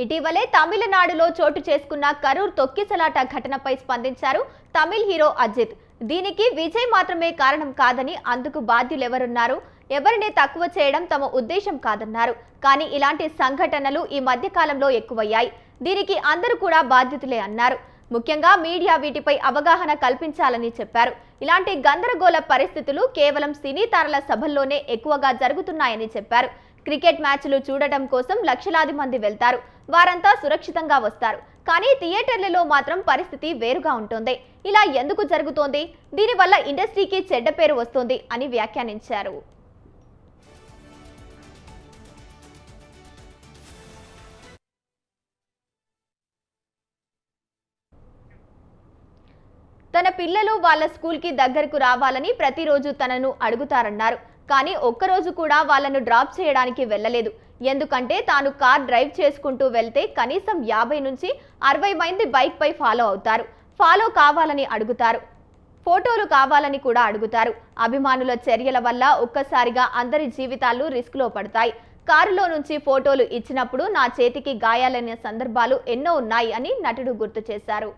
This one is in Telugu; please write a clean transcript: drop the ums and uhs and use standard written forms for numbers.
ఇటీవలే తమిళనాడులో చోటు చేసుకున్న కరూర్ తొక్కిసలాట ఘటనపై స్పందించారు తమిళ్ హీరో అజిత్. దీనికి విజయ్ మాత్రమే కారణం కాదని, అందుకు బాధ్యులెవరున్నారు, ఎవరిని తక్కువ చేయడం తమ ఉద్దేశం కాదన్నారు. కానీ ఇలాంటి సంఘటనలు ఈ మధ్య కాలంలో ఎక్కువయ్యాయి. దీనికి అందరూ కూడా బాధ్యతలే అన్నారు. ముఖ్యంగా మీడియా వీటిపై అవగాహన కల్పించాలని చెప్పారు. ఇలాంటి గందరగోళ పరిస్థితులు కేవలం సినీ తారల సభల్లోనే ఎక్కువగా జరుగుతున్నాయని చెప్పారు. క్రికెట్ మ్యాచ్లు చూడటం కోసం లక్షలాది మంది వెళ్తారు. వారంతా సురక్షితంగా వస్తారు. కానీ థియేటర్లలో మాత్రం పరిస్థితి వేరుగా ఉంటుంది. ఇలా ఎందుకు జరుగుతోంది? దీనివల్ల ఇండస్ట్రీకి చెడ్డ పేరు వస్తుంది అని వ్యాఖ్యానించారు. తన పిల్లలు వాళ్ళ స్కూల్కి దగ్గరకు రావాలని ప్రతిరోజు తనను అడుగుతారన్నారు. కానీ ఒక్కరోజు కూడా వాళ్ళను డ్రాప్ చేయడానికి వెళ్ళలేదు. ఎందుకంటే తాను కార్ డ్రైవ్ చేసుకుంటూ వెళ్తే కనీసం 50 నుంచి 60 మంది బైక్ పై ఫాలో అవుతారు. ఫాలో కావాలని అడుగుతారు, ఫోటోలు కావాలని కూడా అడుగుతారు. అభిమానుల చర్యల వల్ల ఒక్కసారిగా అందరి జీవితాలు రిస్క్లో పడతాయి. కారులో నుంచి ఫోటోలు ఇచ్చినప్పుడు నా చేతికి గాయాలైన సందర్భాలు ఎన్నో ఉన్నాయి అని నటుడు గుర్తు చేశారు.